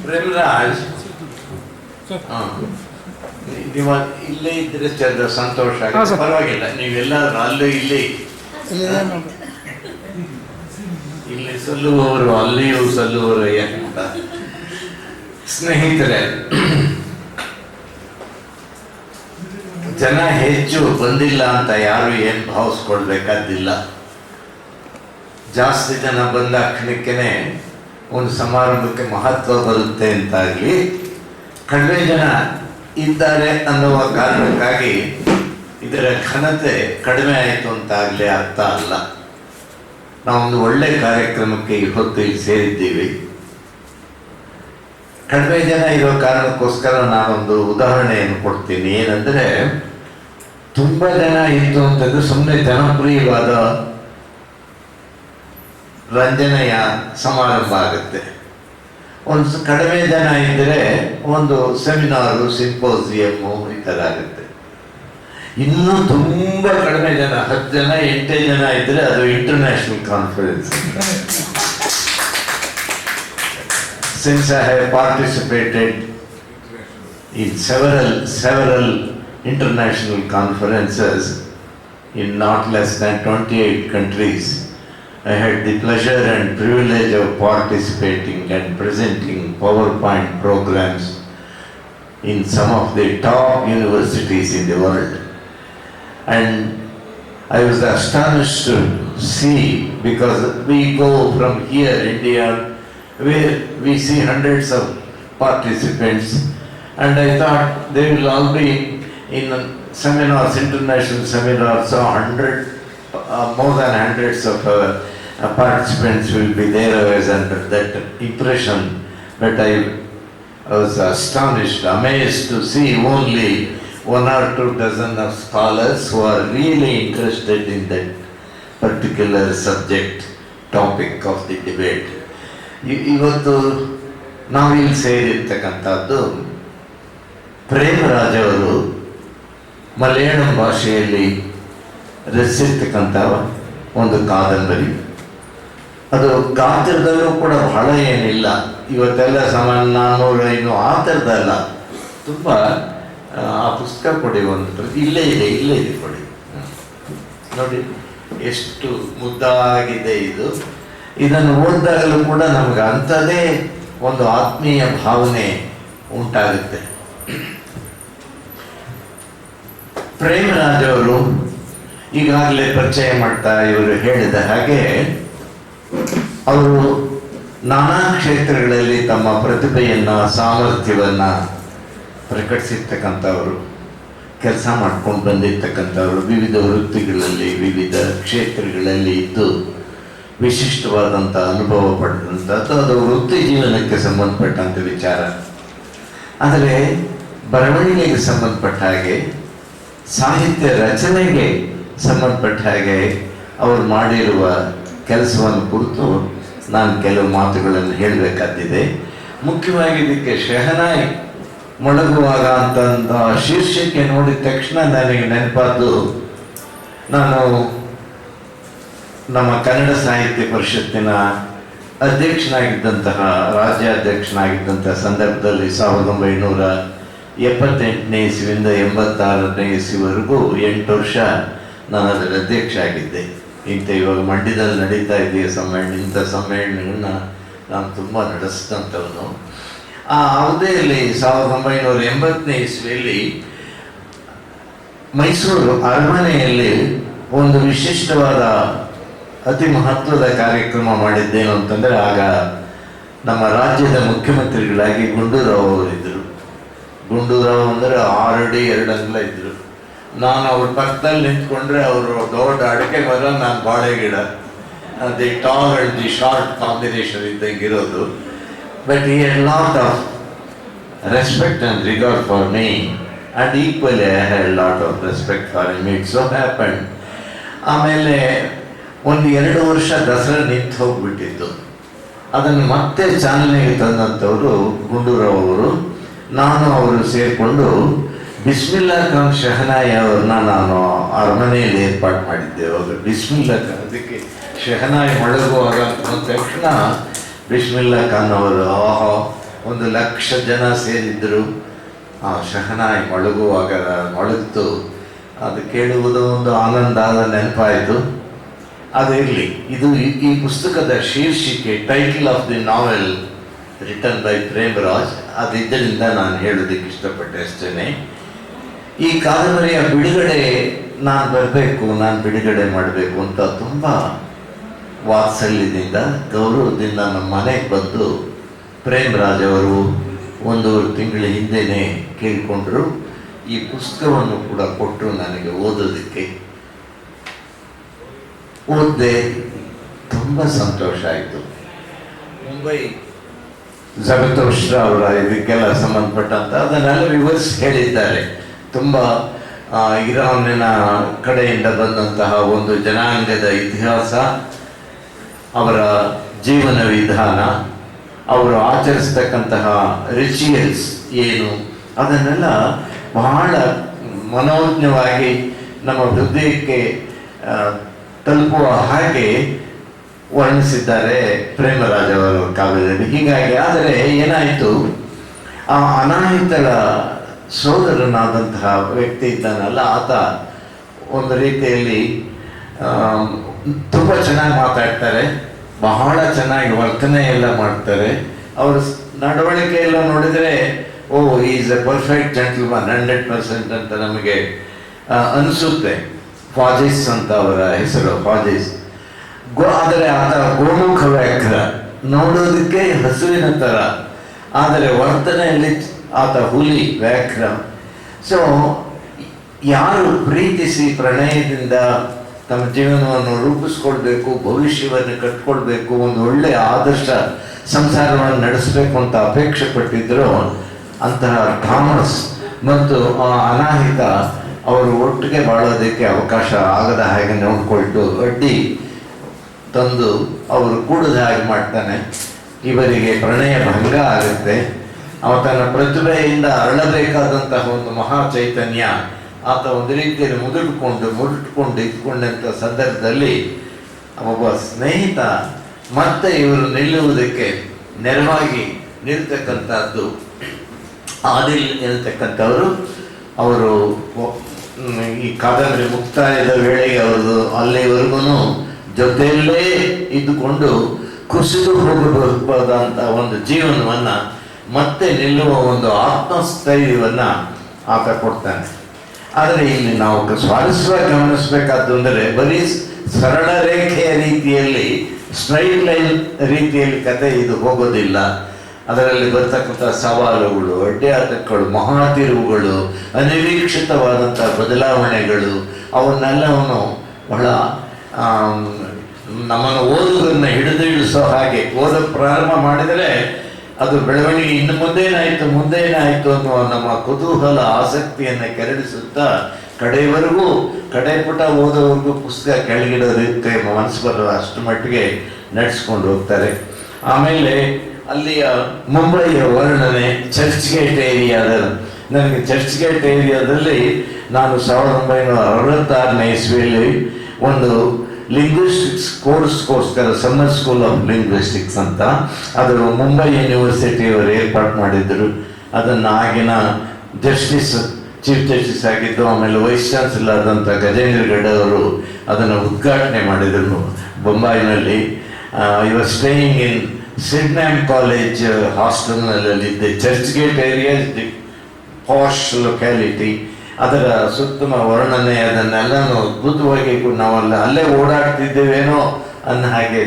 ಪ್ರೇಮರಾಜ್, ನೀವು ಇಲ್ಲೇ ಇದ್ರೆ ಚಂದ ಸಂತೋಷ ಆಗುತ್ತೆ. ಪರವಾಗಿಲ್ಲ, ನೀವೆಲ್ಲಾದ್ರೂ ಅಲ್ಲೇ ಇಲ್ಲಿ ಇಲ್ಲಿ ಸಲ್ಲುವವರು ಅಲ್ಲಿಯೂ ಸಲ್ಲುವರು ಅಂತ. ಸ್ನೇಹಿತರೆ, ಜನ ಹೆಚ್ಚು ಬಂದಿಲ್ಲ ಅಂತ ಯಾರು ಏನು ಭಾವಿಸ್ಕೊಳ್ಬೇಕಾದಿಲ್ಲ. ಜಾಸ್ತಿ ಜನ ಬಂದ ಕ್ಷಣಕ್ಕೇನೆ ಒಂದು ಸಮಾರಂಭಕ್ಕೆ ಮಹತ್ವ ಬರುತ್ತೆ ಅಂತಾಗಲಿ, ಕಡಿಮೆ ಜನ ಇದ್ದಾರೆ ಅನ್ನುವ ಕಾರಣಕ್ಕಾಗಿ ಇದರ ಘನತೆ ಕಡಿಮೆ ಆಯಿತು ಅಂತಾಗಲಿ ಅರ್ಥ ಅಲ್ಲ. ನಾವೊಂದು ಒಳ್ಳೆ ಕಾರ್ಯಕ್ರಮಕ್ಕೆ ಇವತ್ತು ಇಲ್ಲಿ ಸೇರಿದ್ದೀವಿ. ಕಡಿಮೆ ಜನ ಇರೋ ಕಾರಣಕ್ಕೋಸ್ಕರ ನಾನೊಂದು ಉದಾಹರಣೆಯನ್ನು ಕೊಡ್ತೀನಿ. ಏನಂದರೆ, ತುಂಬ ಜನ ಇತ್ತು ಅಂತಂದ್ರೆ ಸುಮ್ಮನೆ ಜನಪ್ರಿಯವಾದ ರಂಜನೆಯ ಸಮಾರಂಭ ಆಗುತ್ತೆ. ಒಂದು ಕಡಿಮೆ ಜನ ಇದ್ದರೆ ಒಂದು ಸೆಮಿನಾರು, ಸಿಂಪೋಸಿಯಮ್ಮು ಈ ಥರ ಆಗುತ್ತೆ. ಇನ್ನೂ ತುಂಬ ಕಡಿಮೆ ಜನ, 10 ಜನ 8 ಜನ ಇದ್ದರೆ ಅದು international conference. Since I have participated in several international conferences in not less than 28 countries, I had the pleasure and privilege of participating and presenting PowerPoint programs in some of the top universities in the world. And I was astonished to see, because we go from here, India, where we see hundreds of participants, and I thought they will all be in seminars, international seminars, so more than hundreds of participants will be there. I was under that impression, but I was astonished, amazed to see only 1 or 2 dozen of scholars who are really interested in that particular subject, topic of the debate. ಇವತ್ತು ನಾವಿಲ್ಲಿ ಸೇರಿರ್ತಕ್ಕಂಥದ್ದು ಪ್ರೇಮರಾಜ್ ಅವರು ಮಲಯಾಳಂ ಭಾಷೆಯಲ್ಲಿ ರಚಿಸಿರ್ತಕ್ಕಂಥ ಒಂದು ಕಾದಂಬರಿ. ಅದು ಗಾತ್ರದಲ್ಲೂ ಕೂಡ ಬಹಳ ಏನಿಲ್ಲ, ಇವತ್ತೆಲ್ಲ ಸಾಮಾನ್ಯ 400-500 ಆ ಥರದ್ದಲ್ಲ. ತುಂಬ ಆ ಪುಸ್ತಕ ಕೊಡಿ, ಒಂದು ಇಲ್ಲೇ ಇದೆ ಕೊಡಿ ನೋಡಿ, ಎಷ್ಟು ಮುದ್ದಾಗಿದೆ ಇದು. ಇದನ್ನು ಓದಿದಾಗಲೂ ಕೂಡ ನಮಗೆ ಅಂಥದ್ದೇ ಒಂದು ಆತ್ಮೀಯ ಭಾವನೆ ಉಂಟಾಗುತ್ತೆ. ಪ್ರೇಮರಾಜ್ ಅವರು ಈಗಾಗಲೇ ಪರಿಚಯ ಮಾಡ್ತಾ ಇವರು ಹೇಳಿದ ಹಾಗೆ, ಅವರು ನಾನಾ ಕ್ಷೇತ್ರಗಳಲ್ಲಿ ತಮ್ಮ ಪ್ರತಿಭೆಯನ್ನು, ಸಾಮರ್ಥ್ಯವನ್ನು ಪ್ರಕಟಿಸಿರ್ತಕ್ಕಂಥವರು, ಕೆಲಸ ಮಾಡ್ಕೊಂಡು ಬಂದಿರ್ತಕ್ಕಂಥವರು, ವಿವಿಧ ವೃತ್ತಿಗಳಲ್ಲಿ, ವಿವಿಧ ಕ್ಷೇತ್ರಗಳಲ್ಲಿ ಇದ್ದು ವಿಶಿಷ್ಟವಾದಂಥ ಅನುಭವ ಪಡೆದಂಥದ್ದು. ಅದು ವೃತ್ತಿ ಜೀವನಕ್ಕೆ ಸಂಬಂಧಪಟ್ಟಂಥ ವಿಚಾರ. ಆದರೆ ಬರವಣಿಗೆಗೆ ಸಂಬಂಧಪಟ್ಟ ಹಾಗೆ, ಸಾಹಿತ್ಯ ರಚನೆಗೆ ಸಂಬಂಧಪಟ್ಟ ಹಾಗೆ ಅವರು ಮಾಡಿರುವ ಕೆಲಸವನ್ನು ಕುರಿತು ನಾನು ಕೆಲವು ಮಾತುಗಳನ್ನು ಹೇಳಬೇಕಾದಿದೆ. ಮುಖ್ಯವಾಗಿ ಇದಕ್ಕೆ ಶೆಹನಾಯಿ ಮೊಳಗುವಾಗ ಅಂತಂದ ಶೀರ್ಷಿಕೆ ನೋಡಿದ ತಕ್ಷಣ ನನಗೆ ನೆನಪಾದ್ದು, ನಾನು ನಮ್ಮ ಕನ್ನಡ ಸಾಹಿತ್ಯ ಪರಿಷತ್ತಿನ ಅಧ್ಯಕ್ಷನಾಗಿದ್ದಂತಹ, ರಾಜ್ಯಾಧ್ಯಕ್ಷನಾಗಿದ್ದಂತಹ ಸಂದರ್ಭದಲ್ಲಿ 1978ನೇ ಇಸ್ವಿಯಿಂದ 86ನೇ ಇಸ್ವಿವರೆಗೂ 8 ವರ್ಷ ನಾನು ಅದರ ಅಧ್ಯಕ್ಷ ಆಗಿದ್ದೆ. ಇವಾಗ ಮಂಡ್ಯದಲ್ಲಿ ನಡೀತಾ ಇದೆಯಾ ಇಂಥ ಸಮ್ಮೇಳನಗಳನ್ನ ನಾನು ತುಂಬ ನಡೆಸಿದಂಥವನು. ಆ ಅವಧಿಯಲ್ಲಿ 1980ನೇ ಇಸ್ವಿಯಲ್ಲಿ ಮೈಸೂರು ಅರಮನೆಯಲ್ಲಿ ಒಂದು ವಿಶಿಷ್ಟವಾದ ಅತಿ ಮಹತ್ವದ ಕಾರ್ಯಕ್ರಮ ಮಾಡಿದ್ದೇನು ಅಂತಂದರೆ, ಆಗ ನಮ್ಮ ರಾಜ್ಯದ ಮುಖ್ಯಮಂತ್ರಿಗಳಾಗಿ ಗುಂಡೂರಾವ್ ಅವರಿದ್ದರು. ಗುಂಡೂರಾವ್ ಅಂದರೆ 6 ಅಡಿ 2 ಅಂಗುಲ ಇದ್ದರು. ನಾನು ಅವ್ರ ಪಕ್ಕದಲ್ಲಿ ನಿಂತ್ಕೊಂಡ್ರೆ ಅವರು ದೊಡ್ಡ ಅಡಿಕೆ ಮರ, ನಾನು ಬಾಳೆ ಗಿಡ. The tall and the short combination ಇದ್ದಂಗೆ ಇರೋದು. But he had lot of respect and regard for me, and equally I had lot of respect for him. It so happen. ಆಮೇಲೆ 1-2 ವರ್ಷ ದಸರಾ ನಿಂತು ಹೋಗ್ಬಿಟ್ಟಿತ್ತು. ಅದನ್ನು ಮತ್ತೆ ಚಾಲನೆಗೆ ತಂದಂಥವರು ಗುಂಡೂರಾವ್ ಅವರು. ನಾನು ಅವರು ಸೇರಿಕೊಂಡು ಬಿಸ್ಮಿಲ್ಲಾ ಖಾನ್ ಶೆಹನಾಯಿ ಅವ್ರನ್ನ ನಾನು ಅರಮನೆಯಲ್ಲಿ ಏರ್ಪಾಡು ಮಾಡಿದ್ದೆ. ಅವಾಗ ಬಿಸ್ಮಿಲ್ಲಾ ಖಾನ್, ಅದಕ್ಕೆ ಶೆಹನಾಯಿ ಮೊಳಗುವಾಗ ಅಂದ ತಕ್ಷಣ ಬಿಸ್ಮಿಲ್ಲಾ ಖಾನ್ ಅವರು 100,000 ಜನ ಸೇರಿದ್ದರು. ಆ ಶಹನಾಯಿ ಮೊಳಗುವಾಗ ಮೊಳಗ್ತು, ಅದು ಕೇಳುವುದು ಒಂದು ಆನಂದದ ನೆನಪಾಯಿತು. ಅದು ಇರಲಿ. ಇದು ಈ ಪುಸ್ತಕದ ಶೀರ್ಷಿಕೆ, title of the novel written by Premraj. ಅದಿದ್ದರಿಂದ ನಾನು ಹೇಳೋದಕ್ಕೆ ಇಷ್ಟಪಟ್ಟೆ ಅಷ್ಟೇ. ಈ ಕಾದಂಬರಿಯ ಬಿಡುಗಡೆ ನಾನು ಬರಬೇಕು, ನಾನು ಬಿಡುಗಡೆ ಮಾಡಬೇಕು ಅಂತ ತುಂಬ ವಾತ್ಸಲ್ಯದಿಂದ, ಗೌರವದಿಂದ ನಮ್ಮ ಮನೆಗೆ ಬಂದು ಪ್ರೇಮರಾಜ್ ಅವರು 1.5 ತಿಂಗಳ ಹಿಂದೆಯೇ ಕೇಳಿಕೊಂಡ್ರು. ಈ ಪುಸ್ತಕವನ್ನು ಕೂಡ ಕೊಟ್ಟರು ನನಗೆ ಓದೋದಕ್ಕೆ. ಓದಿದೆ, ತುಂಬ ಸಂತೋಷ ಆಯಿತು. ಮುಂಬೈ ಜಗತೋಶ್ರ ಅವರ ಇದಕ್ಕೆಲ್ಲ ಸಂಬಂಧಪಟ್ಟಂತ ಅದನ್ನೆಲ್ಲ ವಿವರಿಸಿ ಹೇಳಿದ್ದಾರೆ. ತುಂಬ ಇರಾನಿನ ಕಡೆಯಿಂದ ಬಂದಂತಹ ಒಂದು ಜನಾಂಗದ ಇತಿಹಾಸ, ಅವರ ಜೀವನ ವಿಧಾನ, ಅವರು ಆಚರಿಸ್ತಕ್ಕಂತಹ ರಿಚುವಲ್ಸ್ ಏನು, ಅದನ್ನೆಲ್ಲ ಬಹಳ ಮನೋಜ್ಞವಾಗಿ ನಮ್ಮ ಹೃದಯಕ್ಕೆ ತಲುಪುವ ಹಾಗೆ ವರ್ಣಿಸಿದ್ದಾರೆ ಪ್ರೇಮರಾಜ್ ಅವರ ಕಾವ್ಯದಲ್ಲಿ. ಹೀಗಾಗಿ ಆದರೆ ಏನಾಯಿತು, ಆ ಅನಾಹಿತಳ ಸೋದರನಾದಂತಹ ವ್ಯಕ್ತಿ ಇದ್ದಾನಲ್ಲ, ಆತ ಒಂದು ರೀತಿಯಲ್ಲಿ ತುಂಬ ಚೆನ್ನಾಗಿ ಮಾತಾಡ್ತಾರೆ, ಬಹಳ ಚೆನ್ನಾಗಿ ವರ್ತನೆ ಎಲ್ಲ ಮಾಡ್ತಾರೆ. ಅವರ ನಡವಳಿಕೆ ಎಲ್ಲ ನೋಡಿದರೆ ಈಸ್ ಎ ಪರ್ಫೆಕ್ಟ್ ಜೆಂಟಲ್ಮನ್ 100% ಅಂತ ನಮಗೆ ಅನಿಸುತ್ತೆ. ಫಾಜಿಸ್ ಅಂತ ಅವರ ಹೆಸರು, ಫಾಜಿಸ್. ಆದರೆ ಆತ ಗೋಮುಖ ವ್ಯಾಘ್ರ, ನೋಡೋದಕ್ಕೆ ಹಸುವಿನ ಥರ, ಆದರೆ ವರ್ತನೆಯಲ್ಲಿ ಆತ ಹುಲಿ ವ್ಯಾಘ್ರ. ಸೊ ಯಾರು ಪ್ರೀತಿಸಿ ಪ್ರಣಯದಿಂದ ತಮ್ಮ ಜೀವನವನ್ನು ರೂಪಿಸ್ಕೊಳ್ಬೇಕು, ಭವಿಷ್ಯವನ್ನು ಕಟ್ಕೊಳ್ಬೇಕು, ಒಂದು ಒಳ್ಳೆಯ ಆದರ್ಶ ಸಂಸಾರವನ್ನು ನಡೆಸಬೇಕು ಅಂತ ಅಪೇಕ್ಷೆ ಪಟ್ಟಿದ್ರು, ಅಂತಹ ಥಾಮಸ್ ಮತ್ತು ಅನಾಹಿತ ಅವರು ಒಟ್ಟಿಗೆ ಬಾಳೋದಕ್ಕೆ ಅವಕಾಶ ಆಗದ ಹಾಗೆ ನೋಡಿಕೊಳ್ತು, ಅಡ್ಡಿ ತಂದು ಅವರು ಕೂಡದ ಹಾಗೆ ಮಾಡ್ತಾನೆ. ಇವರಿಗೆ ಪ್ರಣಯ ಭಂಗ ಆಗುತ್ತೆ. ಅವ ತನ್ನ ಪ್ರತಿಭೆಯಿಂದ ಅರಳಬೇಕಾದಂತಹ ಒಂದು ಮಹಾ ಚೈತನ್ಯ ಆತ ಒಂದು ರೀತಿಯಲ್ಲಿ ಮುರುಟ್ಕೊಂಡು ಇದ್ಕೊಂಡಂಥ ಸಂದರ್ಭದಲ್ಲಿ ಒಬ್ಬ ಸ್ನೇಹಿತ ಮತ್ತೆ ಇವರು ನಿಲ್ಲುವುದಕ್ಕೆ ನೆರವಾಗಿ ನಿಲ್ತಕ್ಕಂಥದ್ದು ಆದಿಲ್ ಎನ್ನತಕ್ಕಂಥವರು. ಅವರು ಈ ಕಾದಂಬರಿ ಮುಕ್ತಾಯದ ವೇಳೆಗೆ ಅವ್ರದ್ದು ಅಲ್ಲಿವರೆಗೂ ಜೊತೆಯಲ್ಲೇ ಇದ್ದುಕೊಂಡು ಕುಸಿದು ಹೋಗಬಹುದಾದಂಥ ಒಂದು ಜೀವನವನ್ನು ಮತ್ತೆ ನಿಲ್ಲುವ ಒಂದು ಆತ್ಮಸ್ಥೈರ್ಯವನ್ನು ಆತ ಕೊಡ್ತಾನೆ. ಆದರೆ ಇಲ್ಲಿ ನಾವು ಸ್ವಾರಸ್ಯವಾಗಿ ಗಮನಿಸಬೇಕಾದ್ದು ಅಂದರೆ, ಬರೀ ಸರಳ ರೇಖೆಯ ರೀತಿಯಲ್ಲಿ, ಸ್ಟ್ರೈಟ್ ಲೈನ್ ರೀತಿಯಲ್ಲಿ ಕತೆ ಇದು ಹೋಗೋದಿಲ್ಲ. ಅದರಲ್ಲಿ ಬರ್ತಕ್ಕಂಥ ಸವಾಲುಗಳು, ಅಡ್ಡಾಟಗಳು, ಮಹಾ ತಿರುವುಗಳು, ಅನಿರೀಕ್ಷಿತವಾದಂಥ ಬದಲಾವಣೆಗಳು, ಅವನ್ನೆಲ್ಲವನ್ನು ಬಹಳ ನಮ್ಮನ್ನು ಓದುಗರನ್ನ ಹಿಡಿದಿಳಿಸೋ ಹಾಗೆ ಓದೋಕ್ಕೆ ಪ್ರಾರಂಭ ಮಾಡಿದರೆ ಅದು ಬೆಳವಣಿಗೆ ಇನ್ನು ಮುಂದೇನಾಯಿತು ಅನ್ನುವ ನಮ್ಮ ಕುತೂಹಲ ಆಸಕ್ತಿಯನ್ನು ಕೆರಳಿಸುತ್ತಾ ಕಡೆಯವರೆಗೂ ಕಡೆ ಪುಟ ಓದೋವರೆಗೂ ಪುಸ್ತಕ ಕೆಳಗಿಡೋದಕ್ಕೆ ಮನಸ್ಸು ಬರೋ ಅಷ್ಟು ಮಟ್ಟಿಗೆ ನಡೆಸ್ಕೊಂಡು ಹೋಗ್ತಾರೆ. ಆಮೇಲೆ ಅಲ್ಲಿಯ ಮುಂಬೈಯ ವರ್ಣನೆ, ಚರ್ಚ್ ಗೇಟ್ ಏರಿಯಾದ, ನನಗೆ ಚರ್ಚ್ ಗೇಟ್ ಏರಿಯಾದಲ್ಲಿ ನಾನು 1966ನೇ ಇಸ್ವಿಯಲ್ಲಿ ಒಂದು ಲಿಂಗ್ವಿಸ್ಟಿಕ್ಸ್ ಕೋರ್ಸ್ಗೋಸ್ಕರ ಸಮ್ಮರ್ ಸ್ಕೂಲ್ ಆಫ್ ಲಿಂಗ್ವಿಸ್ಟಿಕ್ಸ್ ಅಂತ ಅದು ಮುಂಬೈ ಯೂನಿವರ್ಸಿಟಿಯವರು ಏರ್ಪಾಡು ಮಾಡಿದ್ದರು. ಅದನ್ನು ಆಗಿನ ಚೀಫ್ ಜಸ್ಟಿಸ್ ಆಗಿದ್ದು, ಆಮೇಲೆ ವೈಸ್ ಚಾನ್ಸಲರ್ ಆದಂಥ ಗಜೇಂದ್ರ ಗಡ್ ಅವರು ಅದನ್ನು ಉದ್ಘಾಟನೆ ಮಾಡಿದರು ಬೊಂಬಾಯಿನಲ್ಲಿ. Was staying in Sydenham college ಹಾಸ್ಟೆಲ್ನಲ್ಲಿದ್ದೆ. Churchgate area is the posh locality. ಅದರ ಸುತ್ತಮ ವರ್ಣನೆ ಅದನ್ನೆಲ್ಲನೂ ಅದ್ಭುತವಾಗಿ ನಾವೆಲ್ಲ ಅಲ್ಲೇ ಓಡಾಡ್ತಿದ್ದೇವೇನೋ ಅನ್ನೋ ಹಾಗೆ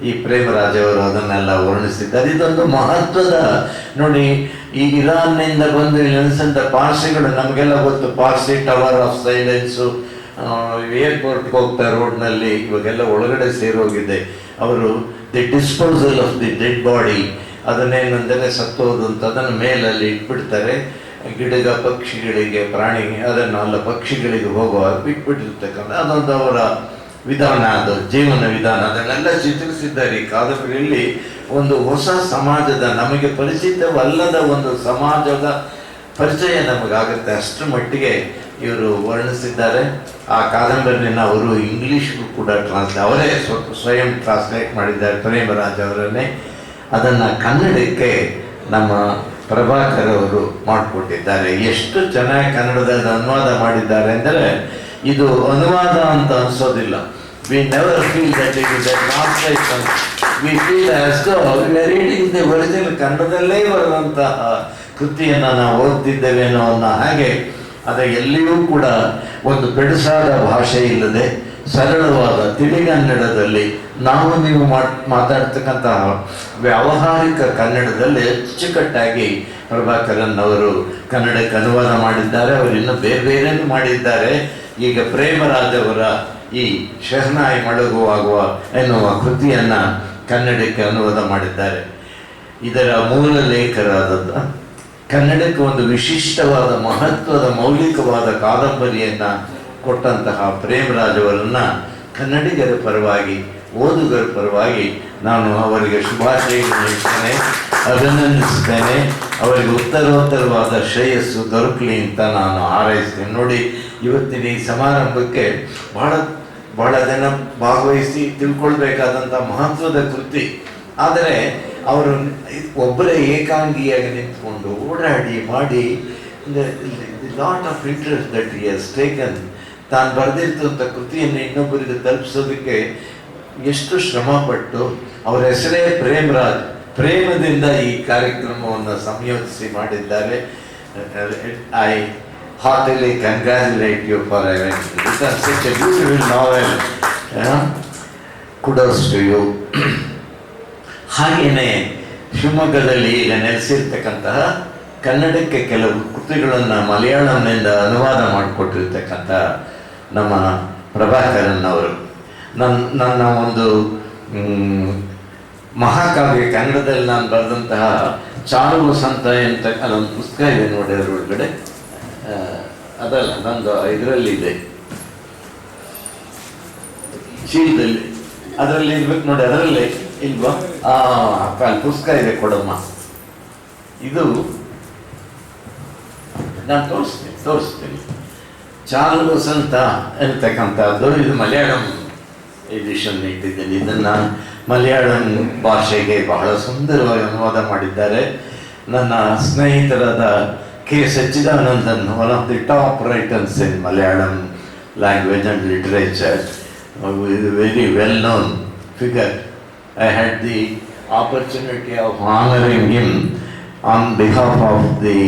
ಈ ಪ್ರೇಮರಾಜ್ ಅವರು ಅದನ್ನೆಲ್ಲ ವರ್ಣಿಸಿದ್ದಾರೆ. ಇದೊಂದು ಮಹತ್ವದ ನೋಡಿ, ಈ ಇರಾನ್ನಿಂದ ಬಂದು ನೆಲೆಸಂತ ಪಾರ್ಸಿಗಳು ನಮಗೆಲ್ಲ ಗೊತ್ತು. ಪಾರ್ಸಿ ಟವರ್ ಆಫ್ ಸೈಲೆನ್ಸು, ಏರ್ಪೋರ್ಟ್ಗೆ ಹೋಗ್ತಾ ರೋಡ್ನಲ್ಲಿ ಇವಾಗೆಲ್ಲ ಒಳಗಡೆ ಸೇರೋಗಿದೆ. ಅವರು the disposal of the dead body, ಅದನ್ನೇನೆಂದರೆ ಸತ್ತೋದು ಅಂತ ಅದನ್ನು ಮೇಲಲ್ಲಿ ಇಟ್ಬಿಡ್ತಾರೆ. ಗಿಡಗ ಪಕ್ಷಿಗಳಿಗೆ, ಪ್ರಾಣಿಗೆ, ಅದನ್ನೆಲ್ಲ ಪಕ್ಷಿಗಳಿಗೆ ಹೋಗುವಾಗ ಬಿಟ್ಬಿಟ್ಟಿರ್ತಕ್ಕಂಥ ಅದೊಂದು ಅವರ ವಿಧಾನ, ಅದು ಜೀವನ ವಿಧಾನ. ಅದನ್ನೆಲ್ಲ ಚಿತ್ರಿಸಿದ್ದಾರೆ ಈ ಕಾದಂಬರಿಯಲ್ಲಿ. ಒಂದು ಹೊಸ ಸಮಾಜದ, ನಮಗೆ ಪರಿಚಿತವಲ್ಲದ ಒಂದು ಸಮಾಜದ ಪರಿಚಯ ನಮಗಾಗುತ್ತೆ, ಅಷ್ಟರ ಮಟ್ಟಿಗೆ ಇವರು ವರ್ಣಿಸಿದ್ದಾರೆ. ಆ ಕಾದಂಬರಿನ ಅವರು ಇಂಗ್ಲೀಷ್ಗೂ ಕೂಡ ಅವರೇ ಸ್ವಯಂ ಟ್ರಾನ್ಸ್ಲೇಟ್ ಮಾಡಿದ್ದಾರೆ, ಪ್ರೇಮರಾಜ್ ಅವರನ್ನೇ. ಅದನ್ನು ಕನ್ನಡಕ್ಕೆ ನಮ್ಮ ಪ್ರಭಾಕರ್ ಅವರು ಮಾಡಿಕೊಟ್ಟಿದ್ದಾರೆ. ಎಷ್ಟು ಚೆನ್ನಾಗಿ ಕನ್ನಡದಲ್ಲಿ ಅನುವಾದ ಮಾಡಿದ್ದಾರೆ ಅಂದರೆ ಇದು ಅನುವಾದ ಅಂತ ಅನಿಸೋದಿಲ್ಲ. We never feel that it is a translation. We feel as though we are reading the original, ಕನ್ನಡದಲ್ಲೇ ಬರೆದಂತಹ ಕೃತಿಯನ್ನು ನಾವು ಓದ್ತಿದ್ದೇವೇನೋ ಅನ್ನೋ ಹಾಗೆ. ಅದ ಎಲ್ಲಿಯೂ ಕೂಡ ಒಂದು ಪೆಡುಸಾದ ಭಾಷೆ ಇಲ್ಲದೆ ಸರಳವಾದ ತಿಳಿಗನ್ನಡದಲ್ಲಿ ನಾವು ನೀವು ಮಾತಾಡ್ತಕ್ಕಂತಹ ವ್ಯಾವಹಾರಿಕ ಕನ್ನಡದಲ್ಲಿ ಅಚ್ಚುಕಟ್ಟಾಗಿ ಪ್ರಭಾಕರನ್ ಅವರು ಕನ್ನಡಕ್ಕೆ ಅನುವಾದ ಮಾಡಿದ್ದಾರೆ. ಅವರು ಇನ್ನೂ ಬೇರೆ ಬೇರೆನೂ ಮಾಡಿದ್ದಾರೆ. ಈಗ ಪ್ರೇಮರಾಜ್ ಅವರ ಈ ಶಹನಾಯಿ ಮಳಗುವಾಗುವ ಎನ್ನುವ ಕೃತಿಯನ್ನು ಕನ್ನಡಕ್ಕೆ ಅನುವಾದ ಮಾಡಿದ್ದಾರೆ. ಇದರ ಮೂಲ ಲೇಖರಾದದ್ದು ಕನ್ನಡಕ್ಕೆ ಒಂದು ವಿಶಿಷ್ಟವಾದ ಮಹತ್ವದ ಮೌಲಿಕವಾದ ಕಾದಂಬರಿಯನ್ನು ಕೊಟ್ಟಂತಹ ಪ್ರೇಮರಾಜ್ ಅವರನ್ನು ಕನ್ನಡಿಗರ ಪರವಾಗಿ, ಓದುಗರ ಪರವಾಗಿ ನಾನು ಅವರಿಗೆ ಶುಭಾಶಯಗಳನ್ನು ನೀಡ್ತೇನೆ, ಅಭಿನಂದಿಸ್ತೇನೆ. ಅವರಿಗೆ ಉತ್ತರೋತ್ತರವಾದ ಶ್ರೇಯಸ್ಸು ದೊರಕಲಿ ಅಂತ ನಾನು ಹಾರೈಸ್ತೇನೆ. ನೋಡಿ, ಇವತ್ತಿನ ಈ ಸಮಾರಂಭಕ್ಕೆ ಬಹಳ ಜನ ಭಾಗವಹಿಸಿ ತಿಳ್ಕೊಳ್ಬೇಕಾದಂಥ ಮಹತ್ವದ ಕೃತಿ. ಆದರೆ ಅವರು ಒಬ್ಬರೇ ಏಕಾಂಗಿಯಾಗಿ ನಿಂತ್ಕೊಂಡು ಓಡಾಡಿ ಮಾಡಿ lot of interest that he has taken. ತಾನು ಬರೆದಿರ್ತಂಥ ಕೃತಿಯನ್ನು ಇನ್ನೊಬ್ಬರಿಗೆ ತಲುಪಿಸೋದಕ್ಕೆ ಎಷ್ಟು ಶ್ರಮಪಟ್ಟು, ಅವರ ಹೆಸರೇ ಪ್ರೇಮರಾಜ್, ಪ್ರೇಮದಿಂದ ಈ ಕಾರ್ಯಕ್ರಮವನ್ನು ಸಂಯೋಜಿಸಿ ಮಾಡಿದ್ದಾರೆ. I heartily congratulate you for having written such a beautiful novel. Kudos to you. ಹಾಗೆಯೇ ಶಿವಮೊಗ್ಗದಲ್ಲಿ ಈಗ ನೆಲೆಸಿರ್ತಕ್ಕಂತಹ ಕನ್ನಡಕ್ಕೆ ಕೆಲವು ಕೃತಿಗಳನ್ನು ಮಲಯಾಳಂನಿಂದ ಅನುವಾದ ಮಾಡಿಕೊಟ್ಟಿರ್ತಕ್ಕಂಥ ನಮ್ಮ ಪ್ರಭಾಕರನ್ ಅವರು ನನ್ನ ಒಂದು ಮಹಾಕಾವ್ಯ ಕನ್ನಡದಲ್ಲಿ ನಾನು ಬರೆದಂತಹ ಚಾರು ವಸಂತ ಅಂತ ಅದೊಂದು ಪುಸ್ತಕ ಇದೆ ನೋಡಿ, ಅದರ ಒಳಗಡೆ ಅದಲ್ಲ, ನಂದು ಇದರಲ್ಲಿದೆ, ಶೀಲದಲ್ಲಿ, ಅದರಲ್ಲಿ ಇರ್ಬೇಕು ನೋಡಿ, ಅದರಲ್ಲೇ ಇಲ್ವಾ? ಪುಸ್ತಕ ಇದೆ, ಕೊಡಮ್ಮ. ಇದು ನಾನು ತೋರಿಸ್ತೀನಿ. ಚಾರು ವಸಂತ ಅಂತಕ್ಕಂಥದ್ದು, ಇದು ಮಲಯಾಳಂ ಎಡಿಷನ್ ಇಟ್ಟಿದ್ದೀನಿ. ಇದನ್ನು ಮಲಯಾಳಂ ಭಾಷೆಗೆ ಬಹಳ ಸುಂದರವಾಗಿ ಅನುವಾದ ಮಾಡಿದ್ದಾರೆ. ನನ್ನ ಸ್ನೇಹಿತರಾದ K Sachidanandan, one of the top writers in Malayalam language and literature, very well known figure. I had the opportunity of honouring him on behalf of the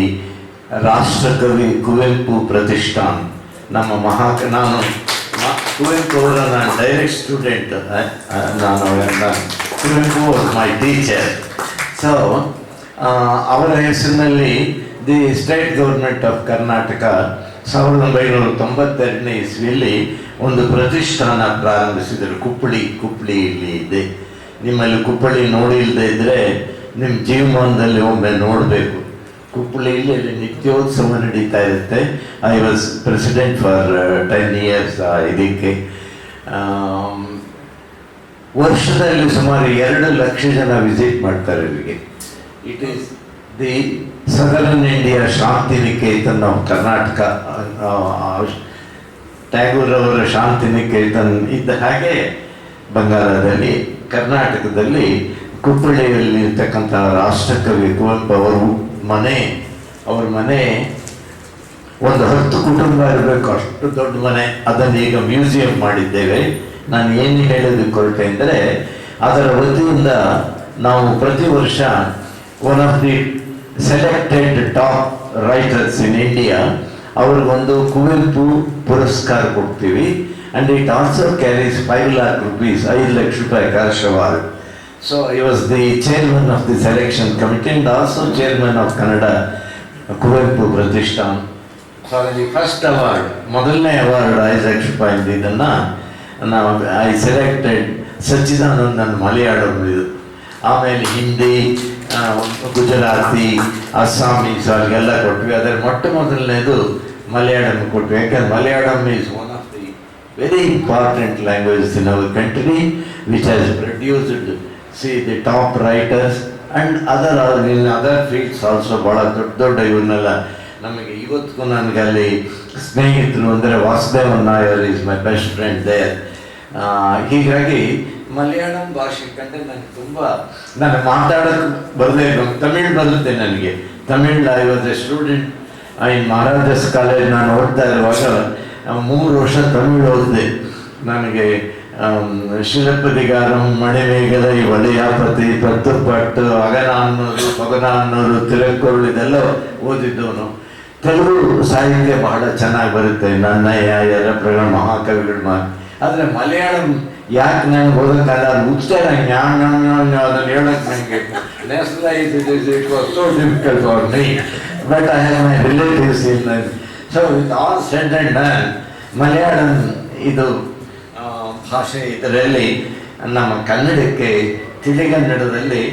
Rashtrakavi Kuvempu Pratishthan. ನಮ್ಮ ನಾನು ಕುವೆಂಪು ಅವರ ನಾನು direct student. Kuvempu was my teacher. So ಅವರ ಹೆಸರಿನಲ್ಲಿ the state government of Karnataka 1992ನೇ ಇಸ್ವಿಯಲ್ಲಿ ಒಂದು ಪ್ರತಿಷ್ಠಾನ ಪ್ರಾರಂಭಿಸಿದರು. ಕುಪ್ಪಳಿಯಲ್ಲಿ ಇದೆ. ನಿಮ್ಮಲ್ಲಿ ಕುಪ್ಪಳಿ ನೋಡಿಲ್ಲದೆ ಇದ್ದರೆ ನಿಮ್ಮ ಜೀವಮಾನದಲ್ಲಿ ಒಮ್ಮೆ ನೋಡಬೇಕು. ಕುಪ್ಪಳಿಯಲ್ಲಿ ಅಲ್ಲಿ ನಿತ್ಯೋತ್ಸವ ನಡೀತಾ ಇರುತ್ತೆ. I was president for 10 years ಇದಕ್ಕೆ. ವರ್ಷದಲ್ಲಿ ಸುಮಾರು 2 ಲಕ್ಷ ಜನ ವಿಸಿಟ್ ಮಾಡ್ತಾರೆ ಇಲ್ಲಿಗೆ. It is the southern India Shantiniketan of Karnataka. Tagore ಅವರ ಶಾಂತಿನಿಕೇತನ್ ಇದ್ದ ಹಾಗೆ ಬಂಗಾಳದಲ್ಲಿ, ಕರ್ನಾಟಕದಲ್ಲಿ ಕುಪ್ಪಳಿಯಲ್ಲಿ ಇರ್ತಕ್ಕಂಥ ರಾಷ್ಟ್ರಕವಿ ಕುವೆಂಪು ಅವ್ರ ಮನೆ ಒಂದು 10 ಕುಟುಂಬ ಇರಬೇಕು, ಅಷ್ಟು ದೊಡ್ಡ ಮನೆ. ಅದನ್ನು ಈಗ ಮ್ಯೂಸಿಯಂ ಮಾಡಿದ್ದೇವೆ. ನಾನು ಏನು ಹೇಳೋದಕ್ಕೆ ಹೊರಟೆ ಅಂದರೆ, ಅದರ ವತಿಯಿಂದ ನಾವು ಪ್ರತಿ ವರ್ಷ one of the selected top writers in India ಅವ್ರಿಗೊಂದು ಕುವೆಂಪು ಪುರಸ್ಕಾರ ಕೊಡ್ತೀವಿ. And it also carries 5 lakh rupees, 5 lakh ರೂಪಾಯಿ cash award. So he was the chairman of the selection committee and also chairman of Kannada Kuvenpu Pratishthan. So the first award, ಮೊದಲನೇ award 5 lakh ರೂಪಾಯಿ. ಇದನ್ನು ನಾವು I selected Sachidanandan Malayalam, ಇದು ಆಮೇಲೆ Hindi, Gujarati, Assamese ಅವ್ರಿಗೆಲ್ಲ ಕೊಟ್ವಿ. ಅದರ ಮೊದಲನೇದು ಮಲಯಾಳಂ ಕೊಟ್ವಿ. ಯಾಕಂದ್ರೆ Malayalam is one of the very important languages in our country, which has produced the top writers and other fields also. ಭಾಳ ದೊಡ್ಡ ಇವನ್ನೆಲ್ಲ ನಮಗೆ ಇವತ್ತಿಗೂ ನನಗೆ ಅಲ್ಲಿ ಸ್ನೇಹಿತರು ಅಂದರೆ Vasudevan Nair is my best friend there. ಹೀಗಾಗಿ ಮಲಯಾಳಂ ಭಾಷೆ ಕಂಡ್ರೆ ನನಗೆ ತುಂಬ, ನಾನು ಮಾತಾಡೋಕ್ಕೆ ಬರದೇ ಇರೋ, ತಮಿಳ್ ಬರುತ್ತೆ ನನಗೆ. Tamil I was A student in Maharajas college. ನಾನು ಓದ್ತಾ ಇರುವಾಗ 3 ವರ್ಷ ತಮಿಳ್ ಓದಿದೆ. ನನಗೆ ಶಿಲಪದಿಗಾರಂ, ಮಣಿಮೇಗಲೈ, ವಲಯಾಪತಿ, ಪತ್ತುಪಟ್ಟು, ಅಗನ ಅನ್ನೋದು, ಪಗನ ಅನ್ನೋದು, ತಿರುಕ್ಕುರುಳು ಇದೆಲ್ಲ ಓದಿದ್ದವನು. ತೆಲುಗು ಸಾಹಿತ್ಯ ಬಹಳ ಚೆನ್ನಾಗಿ ಬರುತ್ತೆ, ನನ್ನಯ್ಯ, ಯರಪ್ರಗಳ ಮಹಾಕವಿಗಳು. ಆದರೆ ಮಲಯಾಳಂ ಯಾಕೆ ನನಗೆ ಓದೋಕ್ಕಲ್ಲ, ಅದು ಉಚ್ಚಾರ ಅದನ್ನು ಹೇಳೋಕ್ಕೆ ನನಗೆ so difficult for me. But I have my relatives in that. So with all said and done, Malayalam ಇದು ಭಾಷೆ, ಇದರಲ್ಲಿ ನಮ್ಮ ಕನ್ನಡಕ್ಕೆ ತಿಳಿಗನ್ನಡದಲ್ಲಿ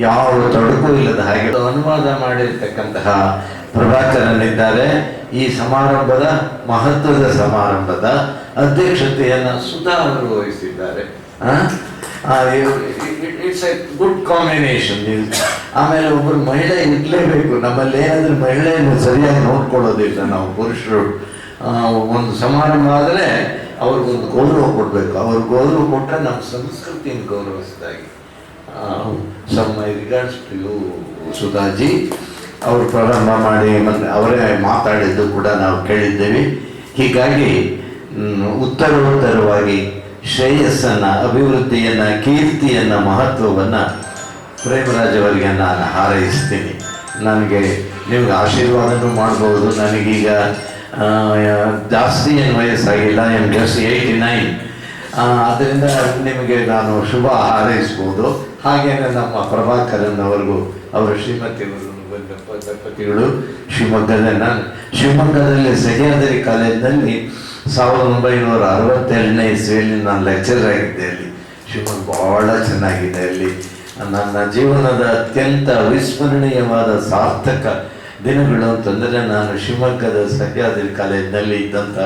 ಯಾವ ತೊಡಕು ಇಲ್ಲದ ಹಾಗೆ ಅನುವಾದ ಮಾಡಿರ್ತಕ್ಕಂತಹ ಪ್ರಭಾಕರನಿದ್ದಾರೆ. ಈ ಸಮಾರಂಭದ, ಮಹತ್ವದ ಸಮಾರಂಭದ ಅಧ್ಯಕ್ಷತೆಯನ್ನು ಸುಧಾ ಅವರು ವಹಿಸಿದ್ದಾರೆ. It's A good combination. ಆಮೇಲೆ ಒಬ್ಬರು ಮಹಿಳೆ ಇರಲೇಬೇಕು. ನಮ್ಮಲ್ಲಿ ಏನಾದರೂ ಮಹಿಳೆಯನ್ನು ಸರಿಯಾಗಿ ನೋಡ್ಕೊಳ್ಳೋದಿಲ್ಲ ನಾವು ಪುರುಷರು. ಒಂದು ಸಮಾರಂಭ ಆದರೆ ಅವ್ರಿಗೊಂದು ಗೌರವ ಕೊಡಬೇಕು. ಅವ್ರ ಗೌರವ ಕೊಟ್ಟರೆ ನಮ್ಮ ಸಂಸ್ಕೃತಿಯನ್ನು ಗೌರವಿಸಿದಾಗಿ. So my regards to you Sudhaji. ಅವರು ಪ್ರಾರಂಭ ಮಾಡಿ ಅವರೇ ಮಾತಾಡಿದ್ದು ಕೂಡ ನಾವು ಕೇಳಿದ್ದೇವೆ. ಹೀಗಾಗಿ ಉತ್ತರೋತ್ತರವಾಗಿ ಶ್ರೇಯಸ್ಸನ್ನು, ಅಭಿವೃದ್ಧಿಯನ್ನು, ಕೀರ್ತಿಯನ್ನು, ಮಹತ್ವವನ್ನು ಪ್ರೇಮರಾಜ್ ಅವರಿಗೆ ನಾನು ಹಾರೈಸ್ತೀನಿ. ನನಗೆ ನಿಮ್ಗೆ ಆಶೀರ್ವಾದನೂ ಮಾಡ್ಬೋದು. ನನಗೀಗ ಜಾಸ್ತಿ ಏನು ವಯಸ್ಸಾಗಿಲ್ಲ, ಎಮ್ ಜಸ್ಟ್ 89. ಆದ್ದರಿಂದ ನಿಮಗೆ ನಾನು ಶುಭ ಹಾರೈಸ್ಬೋದು. ಹಾಗೇನೆ ನಮ್ಮ ಪ್ರಭಾಕರನ್ ಅವ್ರಿಗೂ, ಅವರ ಶ್ರೀಮತಿಯವರು ದಂಪತಿಗಳು ಶಿವಮೊಗ್ಗದಲ್ಲಿ ಸಹ್ಯಾದ್ರಿ ಕಾಲೇಜಿನಲ್ಲಿ 1962ನೇ ಇಸ್ವಿಯಲ್ಲಿ ನಾನು ಲೆಕ್ಚರ್ ಆಗಿದ್ದೆ. ಅಲ್ಲಿ ಶಿವಮೊಗ್ಗ ಬಹಳ ಚೆನ್ನಾಗಿದೆ. ಅಲ್ಲಿ ನನ್ನ ಜೀವನದ ಅತ್ಯಂತ ಅವಿಸ್ಮರಣೀಯವಾದ ಸಾರ್ಥಕ ದಿನಗಳು ಅಂತಂದರೆ ನಾನು ಶಿವಮೊಗ್ಗದ ಸಹ್ಯಾದ್ರಿ ಕಾಲೇಜಿನಲ್ಲಿ ಇದ್ದಂಥ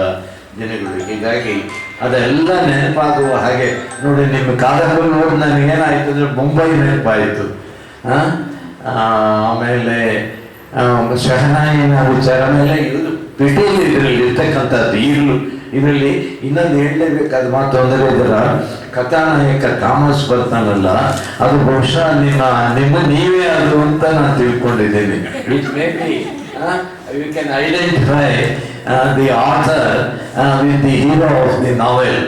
ದಿನಗಳು. ಹೀಗಾಗಿ ಅದೆಲ್ಲ ನೆನಪಾಗುವ ಹಾಗೆ ನೋಡಿ. ನಿಮ್ಮ ಕಾದಂಬರಿ ನೋಡಿ ನನಗೇನಾಯಿತು ಅಂದರೆ ಮುಂಬೈ ನೆನಪಾಯಿತು. ಆಮೇಲೆ ಶಹನಾಯಿನ ವಿಚಾರ ಮೇಲೆ ಇದು ಪಿಟೀಲ್ ಇದರಲ್ಲಿ ಇರ್ತಕ್ಕಂಥದ್ದು. ಈಗಲೂ ಇದರಲ್ಲಿ ಇನ್ನೊಂದು ಹೇಳಲೇಬೇಕಾದ ಮಾತು ಅಂದರೆ, ಇದರ ಕಥಾನಾಯಕ ಥಾಮಸ್ ಬರ್ತಾನಲ್ಲ, ಅದು ಬಹುಶಃ ನೀವೇ ಅದು ಅಂತ ನಾನು ತಿಳ್ಕೊಂಡಿದ್ದೀನಿ. Which may be you can identify the author with the hero of the novel.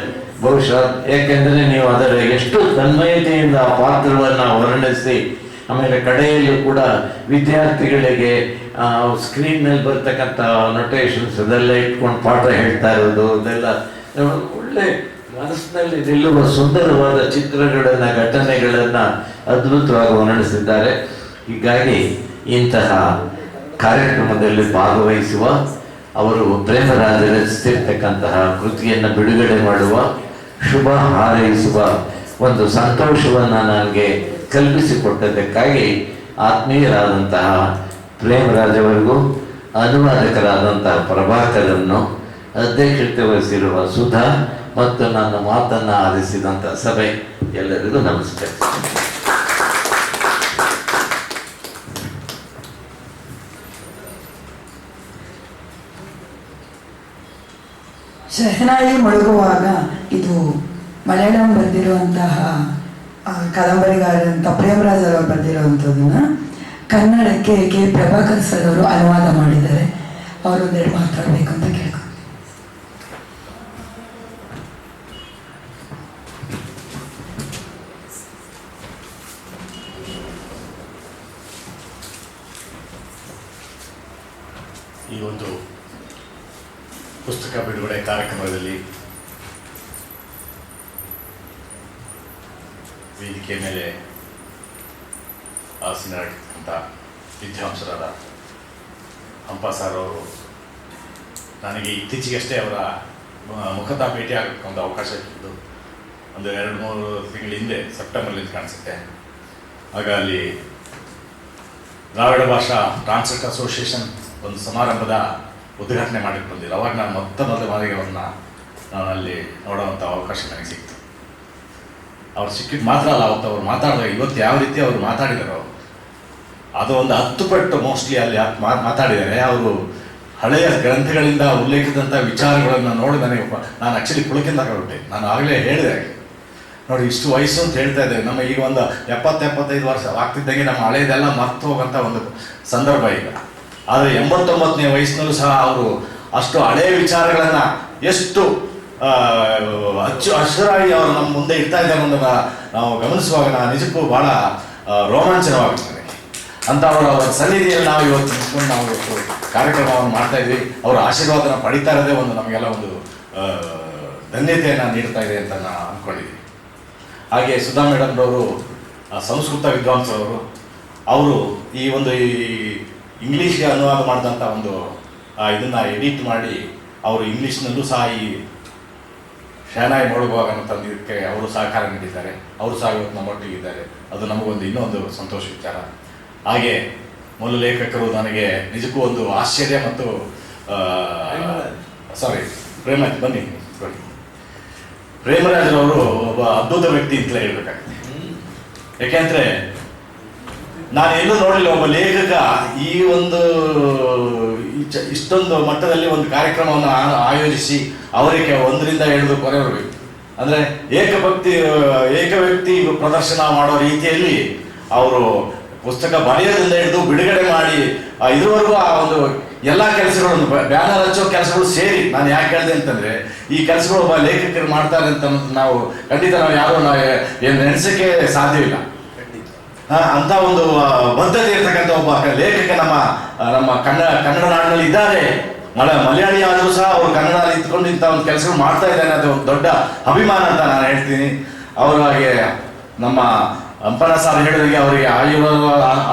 ಬಹುಶಃ ಯಾಕೆಂದರೆ ನೀವು ಅದರ ಎಷ್ಟು ತನ್ಮಯತೆಯಿಂದ ಆ ಪಾತ್ರವನ್ನು ವರ್ಣಿಸಿ, ಆಮೇಲೆ ಕಡೆಯಲ್ಲೂ ಕೂಡ ವಿದ್ಯಾರ್ಥಿಗಳಿಗೆ ಸ್ಕ್ರೀನ್ನಲ್ಲಿ ಬರ್ತಕ್ಕಂಥ ನೊಟೇಷನ್ಸ್ ಅದೆಲ್ಲ ಇಟ್ಕೊಂಡು ಪಾಠ ಹೇಳ್ತಾ ಇರೋದು, ಅದೆಲ್ಲ ಒಳ್ಳೆ ಮನಸ್ಸಿನಲ್ಲಿ ನಿಲ್ಲುವ ಸುಂದರವಾದ ಚಿತ್ರಗಳನ್ನು, ಘಟನೆಗಳನ್ನು ಅದ್ಭುತವಾಗಿ ವರ್ಣಿಸಿದ್ದಾರೆ. ಹೀಗಾಗಿ ಇಂತಹ ಕಾರ್ಯಕ್ರಮದಲ್ಲಿ ಭಾಗವಹಿಸುವ, ಅವರು ಪ್ರೇಮರಾಜ ರಚಿಸಿರ್ತಕ್ಕಂತಹ ಕೃತಿಯನ್ನು ಬಿಡುಗಡೆ ಮಾಡುವ, ಶುಭ ಹಾರೈಸುವ ಒಂದು ಸಂತೋಷವನ್ನು ನನಗೆ ಕಲ್ಪಿಸಿಕೊಟ್ಟದ್ದಕ್ಕಾಗಿ ಆತ್ಮೀಯರಾದಂತಹ ಪ್ರೇಮರಾಜ್ ಅವರಿಗೂ, ಅನುವಾದಕರಾದಂತಹ ಪ್ರಭಾಕರನ್ನು, ಅಧ್ಯಕ್ಷತೆ ವಹಿಸಿರುವ ಸುಧಾ ಮತ್ತು ನನ್ನ ಮಾತನ್ನು ಆಲಿಸಿದಂಥ ಸಭೆ ಎಲ್ಲರಿಗೂ ನಮಸ್ಕಾರ. ಶಹನಾಯಿ ಮೊಳಗುವಾಗ ಇದು ಮಲಯಾಳಂ ಬರೆದಿರುವಂತಹ ಕಾದಂಬರಿಗಾರಂಥ ಪ್ರೇಮರಾಜ್ ಅವರು ಬರೆದಿರುವಂಥದ್ದನ್ನ ಕನ್ನಡಕ್ಕೆ ಕೆ ಪ್ರಭಾಕರ್ ಸರ್ ಅವರು ಅನುವಾದ ಮಾಡಿದ್ದಾರೆ. ಅವರು ಒಂದೆರಡು ಮಾತಾಡಬೇಕು ಅಂತ ಕೇಳ್ಕೊಂಡು. ಈ ಒಂದು ಪುಸ್ತಕ ಬಿಡುಗಡೆ ಕಾರ್ಯಕ್ರಮದಲ್ಲಿ ವೇದಿಕೆ ಮೇಲೆ ಆಸೀನರಾಗಿರ್ತಕ್ಕಂಥ ವಿದ್ವಾಂಸರಾದ ಹಂಪ ಸರ್ ಅವರು, ನನಗೆ ಇತ್ತೀಚೆಗಷ್ಟೇ ಅವರ ಮುಖತಃ ಭೇಟಿ ಆಗಬೇಕಂತ ಅವಕಾಶ ಇತ್ತು. ಒಂದು 2-3 ತಿಂಗಳ ಹಿಂದೆ, ಸೆಪ್ಟೆಂಬರ್ಲಿಂದ ಕಾಣಿಸುತ್ತೆ. ಆಗ ಅಲ್ಲಿ ದ್ರಾವಿಡ ಭಾಷಾ ಟ್ರಾನ್ಸ್ಲೇಟ್ ಅಸೋಸಿಯೇಷನ್ ಒಂದು ಸಮಾರಂಭದ ಉದ್ಘಾಟನೆ ಮಾಡಿ ಬಂದಿಲ್ಲ. ಅವಾಗ ನಾನು ಮೊದಲ ಬಾರಿಗೆ ಅವ್ರನ್ನ ನಾನು ಅಲ್ಲಿ ನೋಡುವಂಥ ಅವಕಾಶ ನನಗೆ ಸಿಕ್ತು. ಅವ್ರು ಸಿಕ್ಕಿದ್ದು ಮಾತ್ರ ಅಲ್ಲ, ಅವತ್ತು ಅವ್ರು ಮಾತಾಡಿದಾಗ ಇವತ್ತು ಯಾವ ರೀತಿ ಅವರು ಮಾತಾಡಿದಾರೋ ಅದು ಒಂದು 10 ಪಟ್ಟು ಮೋಸ್ಟ್ಲಿ ಅಲ್ಲಿ ಮಾತಾಡಿದ್ದಾರೆ. ಅವರು ಹಳೆಯ ಗ್ರಂಥಗಳಿಂದ ಉಲ್ಲೇಖಿಸಿದಂಥ ವಿಚಾರಗಳನ್ನು ನೋಡಿ ನನಗೆ ನಾನು ಆ್ಯಕ್ಚುಲಿ ಪುಳಕಿಂದ ಹೊರಟೆ. ನಾನು ಆಗಲೇ ಹೇಳಿದೆ ನೋಡಿ, ಇಷ್ಟು ವಯಸ್ಸು ಅಂತ ಹೇಳ್ತಾ ಇದ್ದೇವೆ, ನಮ್ಮ ಈಗ ಒಂದು 70-75 ವರ್ಷ ಆಗ್ತಿದ್ದಂಗೆ ನಮ್ಮ ಹಳೆಯದೆಲ್ಲ ಮರ್ತು ಹೋಗೋಂಥ ಒಂದು ಸಂದರ್ಭ ಈಗ. ಆದರೆ 89ನೇ ವಯಸ್ಸಿನಲ್ಲೂ ಸಹ ಅವರು ಅಷ್ಟು ಹಳೆಯ ವಿಚಾರಗಳನ್ನು ಎಷ್ಟು ಅಚ್ಚುರಾಗಿ ಅವರು ನಮ್ಮ ಮುಂದೆ ಇಡ್ತಾ ಇದ್ದಾರೆ ಅನ್ನೋದನ್ನು ನಾವು ಗಮನಿಸುವಾಗ ನಾನು ನಿಜಕ್ಕೂ ಭಾಳ ರೋಮಾಂಚನವಾಗುತ್ತದೆ. ಅಂತ ಅವರ ಸನ್ನಿಧಿಯಲ್ಲಿ ನಾವು ಇವತ್ತು ನಿಂತ್ಕೊಂಡು ನಾವು ಇವತ್ತು ಕಾರ್ಯಕ್ರಮವನ್ನು ಮಾಡ್ತಾ ಇದ್ವಿ. ಅವರ ಆಶೀರ್ವಾದನ ಪಡಿತಾ ಇರೋದೇ ಒಂದು ನಮಗೆಲ್ಲ ಒಂದು ಧನ್ಯತೆಯನ್ನು ನೀಡ್ತಾ ಇದೆ ಅಂತ ನಾನು ಅಂದ್ಕೊಂಡಿದ್ದೀನಿ. ಹಾಗೆ ಸುಧಾ ಮೇಡಮ್ರವರು ಸಂಸ್ಕೃತ ವಿದ್ವಾಂಸರವರು, ಅವರು ಈ ಒಂದು ಇಂಗ್ಲೀಷ್ಗೆ ಅನುವಾದ ಮಾಡಿದಂಥ ಒಂದು ಇದನ್ನು ಎಡಿಟ್ ಮಾಡಿ ಅವರು ಇಂಗ್ಲೀಷ್ನಲ್ಲೂ ಸಹ ಈ ಶಹನಾಯಿ ಮೊಳಗುವಾಗನ್ನು ತಂದಿದ್ದಕ್ಕೆ ಅವರು ಸಹಕಾರ ನೀಡಿದ್ದಾರೆ. ಅವರು ಸಹ ಇವತ್ತು ನಮ್ಮೊಟ್ಟಿಗಿದ್ದಾರೆ. ಅದು ನಮಗೊಂದು ಇನ್ನೊಂದು ಸಂತೋಷ ವಿಚಾರ. ಹಾಗೆ ಮೂಲ ಲೇಖಕರು ನನಗೆ ನಿಜಕ್ಕೂ ಒಂದು ಆಶ್ಚರ್ಯ ಮತ್ತು ಪ್ರೇಮರಾಜ್ ಬನ್ನಿ ಪ್ರೇಮರಾಜರವರು ಒಬ್ಬ ಅದ್ಭುತ ವ್ಯಕ್ತಿ ಅಂತಲೇ ಹೇಳ್ಬೇಕಾಗುತ್ತೆ. ಯಾಕೆಂದರೆ ನಾನು ಎಲ್ಲೂ ನೋಡಲಿಲ್ಲ ಒಬ್ಬ ಲೇಖಕ ಈ ಒಂದು ಇಷ್ಟೊಂದು ಮಟ್ಟದಲ್ಲಿ ಒಂದು ಕಾರ್ಯಕ್ರಮವನ್ನು ಆಯೋಜಿಸಿ ಅವರಿಗೆ 1ರಿಂದ 7 ಕೊರೆಯವರೆಗೂ ಅಂದರೆ ಏಕವ್ಯಕ್ತಿ ಪ್ರದರ್ಶನ ಮಾಡೋ ರೀತಿಯಲ್ಲಿ ಅವರು ಪುಸ್ತಕ ಬರೆಯೋದ್ರಿಂದ ಹಿಡಿದು ಬಿಡುಗಡೆ ಮಾಡಿ ಇದುವರೆಗೂ ಆ ಒಂದು ಎಲ್ಲ ಕೆಲಸಗಳನ್ನು ಬ್ಯಾನರ್ ಹಚ್ಚೋ ಕೆಲಸಗಳು ಸೇರಿ, ನಾನು ಯಾಕೆ ಹೇಳಿದೆ ಅಂತಂದರೆ ಈ ಕೆಲಸಗಳು ಒಬ್ಬ ಲೇಖಕರು ಮಾಡ್ತಾರೆ ಅಂತ ನಾವು ಖಂಡಿತ ನಾವು ಏನು ನೆನೆಸೋಕ್ಕೆ ಸಾಧ್ಯವಿಲ್ಲ. ಅಂಥ ಒಂದು ಬದ್ಧತೆ ಇರ್ತಕ್ಕಂಥ ಒಬ್ಬ ಲೇಖಕ ನಮ್ಮ ಕನ್ನಡ ನಾಡಿನಲ್ಲಿ ಇದ್ದಾರೆ. ಮಲಯಾಳಿ ಆದರೂ ಸಹ ಅವರು ಕನ್ನಡದಲ್ಲಿ ಇದ್ಕೊಂಡು ಇಂಥ ಒಂದು ಕೆಲಸಗಳು ಮಾಡ್ತಾ ಇದ್ದಾರೆ. ಅದು ಒಂದು ದೊಡ್ಡ ಅಭಿಮಾನ ಅಂತ ನಾನು ಹೇಳ್ತೀನಿ. ಅವರಾಗೆ ನಮ್ಮ ಅಂಪನ ಸಾರ್ ಹೇಳಿದಾಗೆ ಅವರಿಗೆ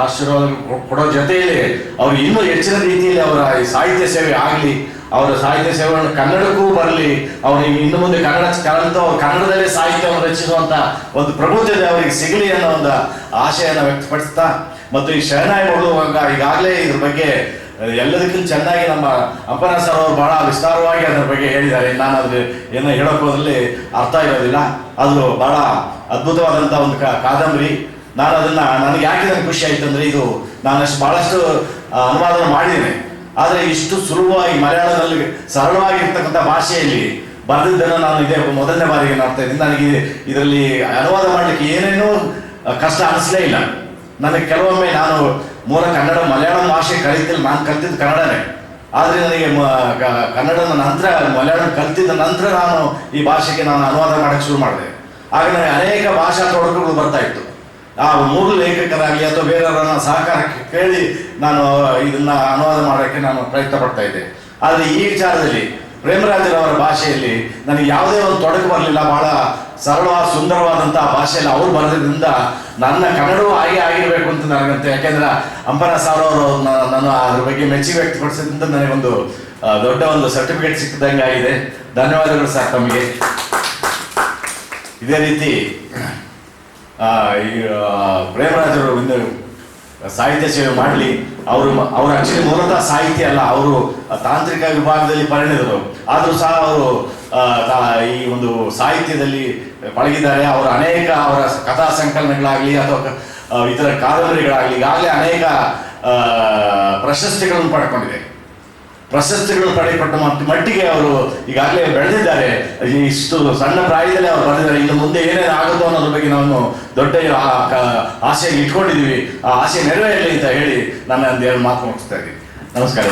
ಆಶೀರ್ವಾದ ಕೊಡೋ ಜೊತೆಯಲ್ಲಿ ಅವ್ರಿಗೆ ಇನ್ನೂ ಹೆಚ್ಚಿನ ರೀತಿಯಲ್ಲಿ ಅವರ ಸಾಹಿತ್ಯ ಸೇವೆ ಆಗಲಿ, ಅವರ ಸಾಹಿತ್ಯ ಸೇವೆಗಳನ್ನು ಕನ್ನಡಕ್ಕೂ ಬರಲಿ, ಅವ್ರಿಗೆ ಇನ್ನು ಮುಂದೆ ಕಲಿತು ಅವ್ರು ಕನ್ನಡದಲ್ಲೇ ಸಾಹಿತ್ಯವನ್ನು ರಚಿಸುವಂಥ ಒಂದು ಪ್ರಬುದ್ಧತೆ ಅವರಿಗೆ ಸಿಗಲಿ ಅನ್ನೋ ಒಂದು ಆಶಯನ ವ್ಯಕ್ತಪಡಿಸ್ತಾ, ಮತ್ತು ಈ ಶಹನಾಯಿ ಮೊಳಗುವಾಗ ಈಗಾಗಲೇ ಇದ್ರ ಬಗ್ಗೆ ಎಲ್ಲದಕ್ಕಿಂತ ಚೆನ್ನಾಗಿ ನಮ್ಮ ಅಂಪನ ಸರ್ ಅವರು ಬಹಳ ವಿಸ್ತಾರವಾಗಿ ಅದರ ಬಗ್ಗೆ ಹೇಳಿದ್ದಾರೆ. ನಾನು ಅದ್ರ ಏನೋ ಹೇಳೋಕೋದ್ರಲ್ಲಿ ಅರ್ಥ ಇರೋದಿಲ್ಲ. ಅದು ಬಹಳ ಅದ್ಭುತವಾದಂಥ ಒಂದು ಕಾದಂಬರಿ. ನಾನು ನನಗೆ ಯಾಕೆ ನನಗೆ ಖುಷಿ ಆಯಿತು ಅಂದರೆ, ಇದು ನಾನು ಭಾಳಷ್ಟು ಅನುವಾದ ಮಾಡಿದ್ದೇನೆ, ಆದರೆ ಇಷ್ಟು ಸುಲಭವಾಗಿ ಮಲಯಾಳದಲ್ಲಿ ಸರಳವಾಗಿರ್ತಕ್ಕಂಥ ಭಾಷೆಯಲ್ಲಿ ಬರೆದಿದ್ದನ್ನು ನಾನು ಇದೇ ಮೊದಲನೇ ಬಾರಿಗೆ ನೋಡ್ತಾ ಇದ್ದೀನಿ. ನನಗೆ ಇದರಲ್ಲಿ ಅನುವಾದ ಮಾಡಲಿಕ್ಕೆ ಏನೇನೂ ಕಷ್ಟ ಅನಿಸಲೇ ಇಲ್ಲ. ನನಗೆ ಕೆಲವೊಮ್ಮೆ ನಾನು ಮೂಲ ಕನ್ನಡ ಮಲಯಾಳಂ ಭಾಷೆ ಕಲಿತಿಲ್ಲ, ನಾನು ಕಲ್ತಿದ್ದು ಕನ್ನಡನೇ. ಆದರೆ ನನಗೆ ಕನ್ನಡದ ನಂತರ ಮಲಯಾಳಂ ಕಲ್ತಿದ್ದ ನಂತರ ನಾನು ಈ ಭಾಷೆಗೆ ನಾನು ಅನುವಾದ ಮಾಡೋಕ್ಕೆ ಶುರು ಮಾಡಿದೆ. ಆಗ ನನಗೆ ಅನೇಕ ಭಾಷಾ ತೊಡಕುಗಳು ಬರ್ತಾ ಇತ್ತು. ಆ 3 ಲೇಖಕರಾಗಲಿ ಅಥವಾ ಬೇರೆಯವರನ್ನ ಸಹಕಾರ ಕೇಳಿ ನಾನು ಇದನ್ನು ಅನುವಾದ ಮಾಡೋಕ್ಕೆ ನಾನು ಪ್ರಯತ್ನ ಪಡ್ತಾ ಇದ್ದೆ. ಆದರೆ ಈ ವಿಚಾರದಲ್ಲಿ ಪ್ರೇಮರಾಜರವರ ಭಾಷೆಯಲ್ಲಿ ನನಗೆ ಯಾವುದೇ ಒಂದು ತೊಡಕು ಬರಲಿಲ್ಲ. ಬಹಳ ಸರಳವಾದ ಸುಂದರವಾದಂಥ ಭಾಷೆಯಲ್ಲಿ ಅವರು ಬರೆದ್ರಿಂದ ನನ್ನ ಕನ್ನಡವೂ ಹಾಗೆ ಆಗಿರಬೇಕು ಅಂತ ನನಗಂತೆ. ಯಾಕೆಂದ್ರೆ ಅಂಪನ ಸಾರ್ ಅವರು ನಾನು ಅದ್ರ ಬಗ್ಗೆ ಮೆಚ್ಚುಗೆ ವ್ಯಕ್ತಪಡಿಸಿದ್ರಿಂದ ನನಗೊಂದು ದೊಡ್ಡ ಒಂದು ಸರ್ಟಿಫಿಕೇಟ್ ಸಿಕ್ಕಿದಂಗೆ ಆಗಿದೆ. ಧನ್ಯವಾದಗಳು ಸರ್ ತಮಗೆ. ಇದೇ ರೀತಿ ಈ ಪ್ರೇಮರಾಜರು ಒಂದು ಸಾಹಿತ್ಯ ಸೇವೆ ಮಾಡಲಿ. ಅವರು ಆಕ್ಚುಲಿ ಮೂಲತಃ ಸಾಹಿತ್ಯ ಅಲ್ಲ, ಅವರು ತಾಂತ್ರಿಕ ವಿಭಾಗದಲ್ಲಿ ಪರಿಣಿತರು. ಆದರೂ ಸಹ ಅವರು ಈ ಒಂದು ಸಾಹಿತ್ಯದಲ್ಲಿ ಪಳಗಿದ್ದಾರೆ. ಅವರು ಅನೇಕ ಅವರ ಕಥಾ ಸಂಕಲನಗಳಾಗಲಿ ಅಥವಾ ಇತರ ಕಾದಂಬರಿಗಳಾಗಲಿ ಈಗಾಗಲೇ ಅನೇಕ ಪ್ರಶಸ್ತಿಗಳನ್ನು ಪಡ್ಕೊಂಡಿದೆ. ಪ್ರಶಸ್ತಿಗಳನ್ನು ಪಡೆಯಪಟ್ಟ ಮಟ್ಟಿಗೆ ಅವರು ಈಗಾಗಲೇ ಬೆಳೆದಿದ್ದಾರೆ. ಇಷ್ಟು ಸಣ್ಣ ಪ್ರಾಯದಲ್ಲಿ ಅವರು ಬರೆದಿದ್ದಾರೆ. ಇನ್ನು ಮುಂದೆ ಏನೇನು ಆಗುತ್ತೋ ಅನ್ನೋದ್ರ ಬಗ್ಗೆ ನಾವು ದೊಡ್ಡ ಆಸೆಯನ್ನು ಇಟ್ಕೊಂಡಿದ್ದೀವಿ. ಆ ಆಸೆ ನೆರವೇರಲಿ ಅಂತ ಹೇಳಿ ನಾನು 2 ಮಾತು ಮುಗಿಸ್ತಾ ಇದ್ದೀನಿ. ನಮಸ್ಕಾರ.